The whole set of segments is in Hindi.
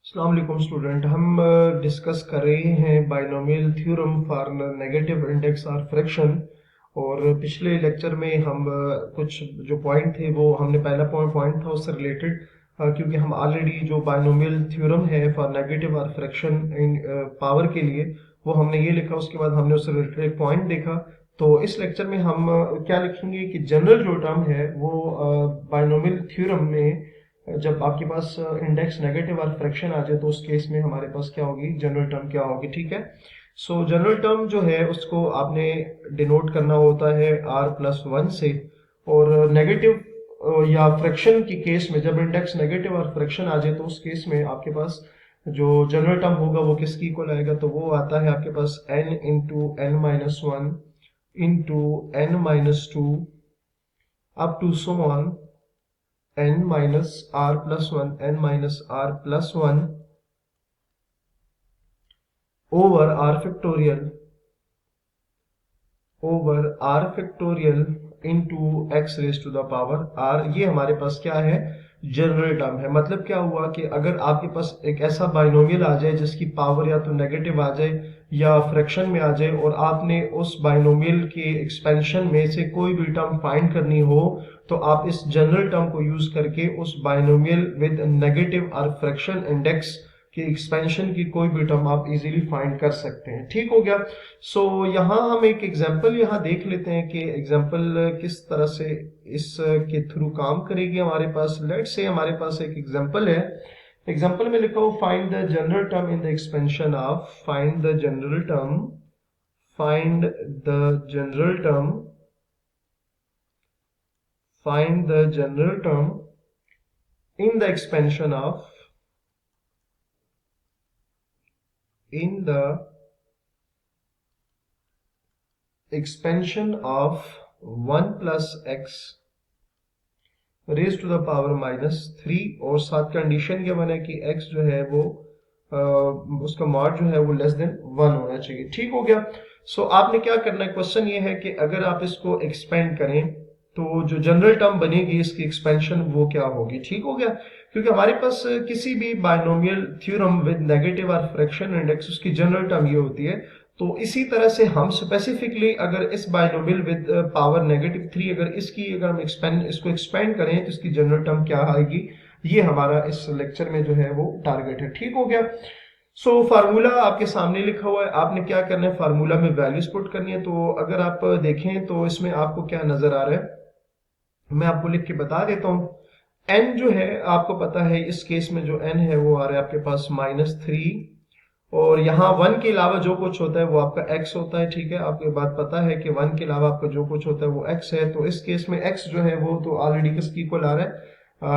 अस्सलाम वालेकुम स्टूडेंट। हम डिस्कस कर रहे हैं binomial theorem for negative index और फ्रैक्शन। और पिछले लेक्चर में हम कुछ जो पॉइंट थे वो हमने पहला पॉइंट था उससे रिलेटेड, क्योंकि हम ऑलरेडी जो बाइनोमियल थ्योरम है फॉर नेगेटिव और फ्रैक्शन इन पावर के लिए वो हमने ये लिखा, उसके बाद हमने उससे रिलेटेड एक पॉइंट देखा। तो इस लेक्चर में हम क्या लिखेंगे कि जनरल जो टर्म है वो बाइनोमियल थ्योरम में जब आपके पास इंडेक्स नेगेटिव और फ्रैक्शन आ जाए तो उस केस में हमारे पास क्या होगी, जनरल टर्म क्या होगी। ठीक है। सो जनरल टर्म जो है उसको आपने डिनोट करना होता है r+1 से। और नेगेटिव या फ्रैक्शन की केस में जब इंडेक्स नेगेटिव और फ्रैक्शन आ जाए तो उस केस में आपके पास जो जनरल टर्म होगा वो किसकी इक्वल आएगा, तो वो आता है आपके पास n into n minus one into n-2 up to so on n minus r plus 1 n minus r plus 1 over r factorial into x raised to the power r। ये हमारे पास क्या है, जनरल टर्म है। मतलब क्या हुआ कि अगर आपके पास एक ऐसा बाइनोमियल आ जाए जिसकी पावर या तो नेगेटिव आ जाए या फ्रैक्शन में आ जाए और आपने उस बाइनोमियल के एक्सपेंशन में से कोई भी टर्म फाइंड करनी हो, तो आप इस जनरल टर्म को यूज करके उस बाइनोमियल विद नेगेटिव और फ्रैक्शन इंडेक्स कि एक्सपेंशन की कोई भी टर्म आप इजीली फाइंड कर सकते हैं। ठीक हो गया। सो यहाँ हम एक एग्जांपल यहाँ देख लेते हैं कि एग्जांपल किस तरह से इस के थ्रू काम करेगी हमारे पास। लेट्स से हमारे पास एक एग्जांपल है। एग्जांपल में लिखा हो find the general term in the expansion of, find the general term, find the general term, find the general term in the expansion of, in the expansion of 1 plus x raised to the power -3। और साथ कंडीशन क्या बना कि x जो है वो उसका मॉड जो है वो लेस देन 1 होना चाहिए। ठीक हो गया। सो आपने क्या करना है, क्वेश्चन ये है कि अगर आप इसको एक्सपेंड करें तो जो जनरल टर्म बनेगी इसकी एक्सपेंशन वो क्या होगी। ठीक हो गया। क्योंकि हमारे पास किसी भी बाइनोमियल थ्योरम विद नेगेटिव और फ्रैक्शन इंडेक्स उसकी जनरल टर्म ये होती है। तो इसी तरह से हम स्पेसिफिकली अगर इस बाइनोमियल विद पावर -3 अगर हम इसको एक्सपेंड करें तो इसकी जनरल टर्म क्या आएगी, ये हमारा इस लेक्चर में जो है वो टारगेट है। ठीक हो गया। सो फार्मूला आपके सामने लिखा हुआ है, आपने क्या करना है, फार्मूला में वैल्यूज पुट करनी है। तो अगर आप देखें तो इसमें आपको क्या नजर आ रहा है, मैं आपको लिख के बता देता हूं। n जो है आपको पता है इस केस में जो n है वो आ रहा है आपके पास -3। और यहाँ 1 के अलावा जो कुछ होता है वो आपका x होता है। ठीक है, आपको ये बात पता है कि 1 के अलावा आपका जो कुछ होता है वो x है। तो इस केस में x जो है वो तो ऑलरेडी किसकी इक्वल आ रहा है,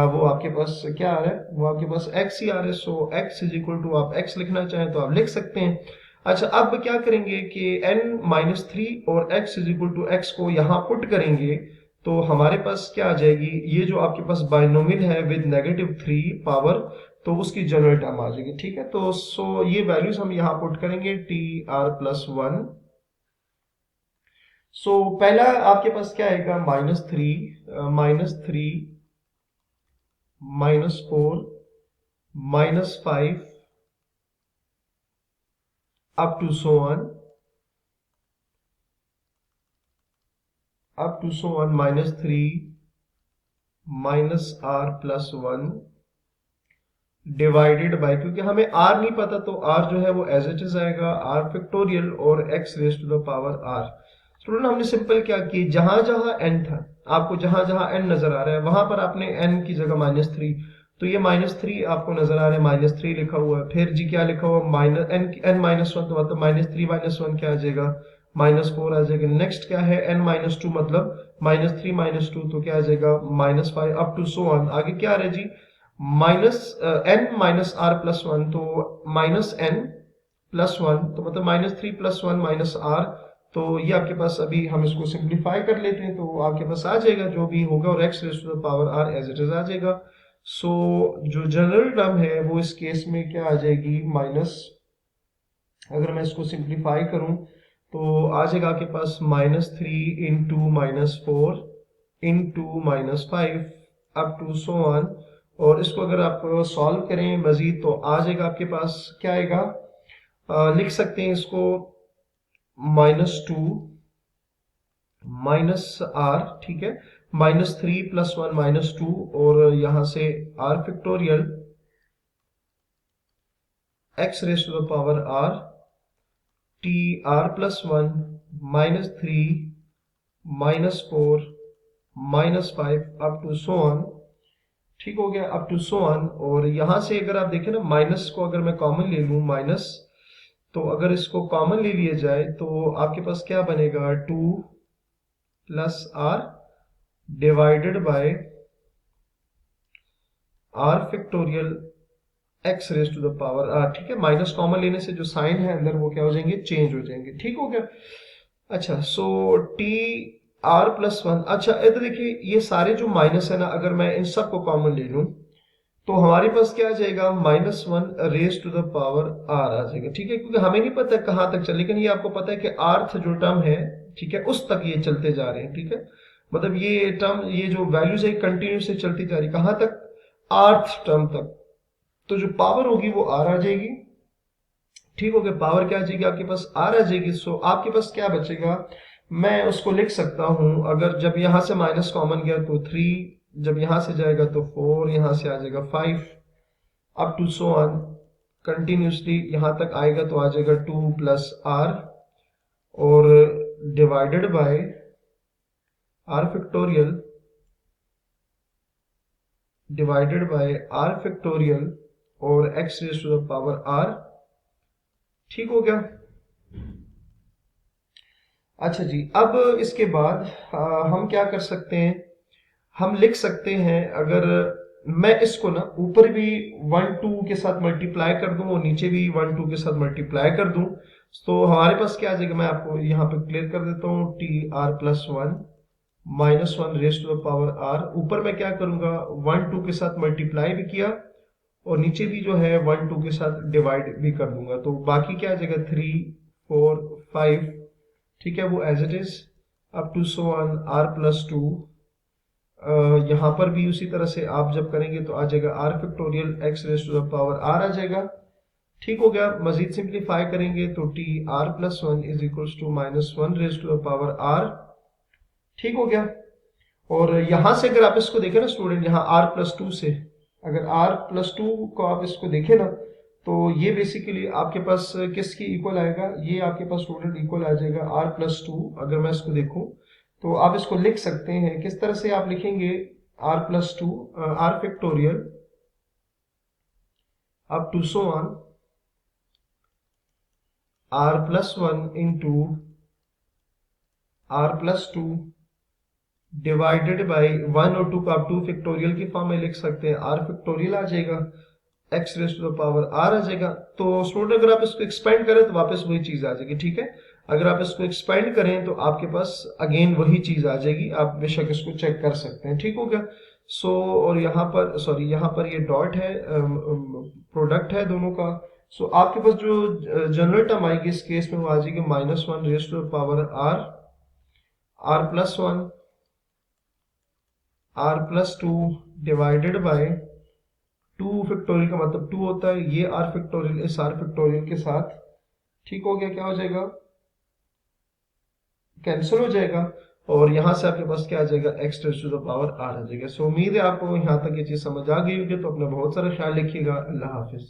वो आपके पास क्या आ रहा है, वो आपके पास x ही आ रहा है। सो x इज इक्वल टू, आप x लिखना चाहें तो आप लिख सकते हैं। अच्छा, अब क्या करेंगे कि n-3 और x is equal to x को यहाँ पुट करेंगे तो हमारे पास क्या आ जाएगी, ये जो आपके पास बाइनोमियल है विद -3 पावर, तो उसकी जनरल टर्म आ जाएगी। ठीक है। तो ये वैल्यूज हम यहाँ पुट करेंगे tr+1। पहला आपके पास क्या आएगा, -3 -4 -5 up to so on -3 -r+1 divided by, क्योंकि हमें r नहीं पता तो r जो है वो एज इट इज आएगा r फैक्टोरियल और x raise to the power r। Student हमने सिंपल क्या की, जहां जहां n था, आपको जहां जहां n नजर आ रहा है वहां पर आपने n की जगह -3, तो ये -3 आपको नजर आ रहा है, -3 लिखा हुआ है। फिर जी क्या लिखा हुआ, n-1, तो मतलब -3 -1 क्या आ जाएगा, -4 आ जाएगा। नेक्स्ट क्या है, n-2 मतलब -3 -2 तो क्या आ जाएगा, -5 अप टू सो ऑन। आगे क्या आ रहा है जी, n-r+1, तो -n+1 तो मतलब -3+1 -r। तो ये आपके पास अभी हम इसको सिंप्लीफाई कर लेते हैं तो आपके पास आ जाएगा जो भी होगा और x raise to the power r as it is आ जाएगा। सो जो जनरल टर्म है वो इस केस में क्या आ जाएगी, अगर मैं इसको सिंप्लीफाई करूं तो आ जाएगा आपके पास -3 into -4 into -5 up to so on. और इसको अगर आप सॉल्व करें मजीद तो आ जाएगा आपके पास, क्या आएगा, लिख सकते हैं इसको -2 माइनस आर, ठीक है, -3 + 1 -2, और यहां से R factorial x raise to the power r t r + 1 -3 -4 -5 up to so on, ठीक हो गया, अप टू सो ऑन। और यहां से अगर आप देखें ना, माइनस को अगर मैं कॉमन ले लूं माइनस, तो अगर इसको कॉमन ले लिया जाए तो आपके पास क्या बनेगा, 2 + r divided by r factorial x raise to the power r, ठीक है। माइनस कॉमन लेने से जो साइन है अंदर वो क्या हो जाएंगे, चेंज हो जाएंगे, ठीक हो गया। अच्छा, सो टी r + 1, अच्छा इधर देखिए ये सारे जो माइनस है ना, अगर मैं इन सब को कॉमन ले लूं तो हमारे पास क्या आ जाएगा, -1 raise to the power r आ जाएगा, ठीक है। क्योंकि हमें नहीं पता कहां तक चल, लेकिन ये आपको पता है कि rth जो टर्म है, ठीक है, उस तक ये चलते जा रहे हैं, ठीक है। मतलब ये टर्म, ये जो वैल्यूज है कंटिन्यूसली चलती जा रही, कहां तक, rth टर्म तक। तो जो पावर होगी वो r आ जाएगी, ठीक हो गया। पावर क्या आ जाएगी आपके पास, r आ जाएगी। सो आपके पास क्या बचेगा, मैं उसको लिख सकता हूं, अगर जब यहां से माइनस कॉमन गया तो 3, जब यहां से जाएगा तो 4, यहां से आ जाएगा 5 up to so on, continuously यहां तक आएगा तो आ जाएगा 2 + r, और डिवाइडेड बाय r फैक्टोरियल और x raise to the power r, ठीक हो गया। अच्छा जी, अब इसके बाद हम क्या कर सकते हैं, हम लिख सकते हैं, अगर मैं इसको ना ऊपर भी 1 2 के साथ मल्टीप्लाई कर दूं और नीचे भी 1 2 के साथ मल्टीप्लाई कर दूं, तो हमारे पास क्या आ जाएगा, मैं आपको यहाँ पे क्लियर कर देता हूँ, T r + 1 -1 raise to the power r, ऊपर मैं क्या करूंगा, 1 2 के साथ मल्टीप्लाई भी किया और नीचे भी जो है 1 2 के साथ डिवाइड भी कर दूंगा, तो बाकी क्या आ जाएगा, 3 4 5, ठीक है, वो as it is up to so on r + 2। यहां पर भी उसी तरह से आप जब करेंगे तो आ जाएगा r factorial x raise to the power r आ जाएगा, ठीक हो गया। मजीद सिंप्लीफाई करेंगे तो t r + 1 is equals to -1 raise to the power r, ठीक हो गया। और यहां से अगर आप इसको देखें ना स्टूडेंट, यहाँ r + 2 से अगर r + 2 को आप इसको देखें ना, तो ये बेसिकली आपके पास किसकी इक्वल आएगा, ये आपके पास स्टूडेंट इक्वल आ जाएगा r + 2। अगर मैं इसको देखूं तो आप इसको लिख सकते हैं, किस तरह से आप लिखेंगे, r + 2 r factorial up to so on r + 1 into r + 2 divided by 1 और 2 का आप 2 फैक्टोरियल की फॉर्म में लिख सकते हैं, r फैक्टोरियल आ जाएगा, x raise to the power r आ जाएगा। तो स्टूडेंट अगर आप इसको एक्सपेंड करें तो वापस वही चीज आ जाएगी, ठीक है। अगर आप इसको एक्सपेंड करें तो आपके पास अगेन वही चीज आ जाएगी, आप बेशक इसको चेक कर सकते हैं, ठीक हो गया। सो और यहाँ पर सॉरी, यहाँ पर ये डॉट है, प्रोडक्ट है दोनों का। सो आपके पास जो जनरल टर्म आएगी इस केस में वो आ जाएगी -1 raise to the power r, r + 1 r + 2 divided by 2 factorial का मतलब 2 होता है, ये r फैक्टोरियल इस r फैक्टोरियल के साथ, ठीक हो गया, क्या हो जाएगा, कैंसिल हो जाएगा, और यहां से आपके पास क्या आ जाएगा, x raise to the power r आ जाएगा। सो उम्मीद है आपको यहां तक ये चीज समझ आ गई होगी, तो अपना बहुत सारा ख्याल रखिएगा। अल्लाह हाफिज।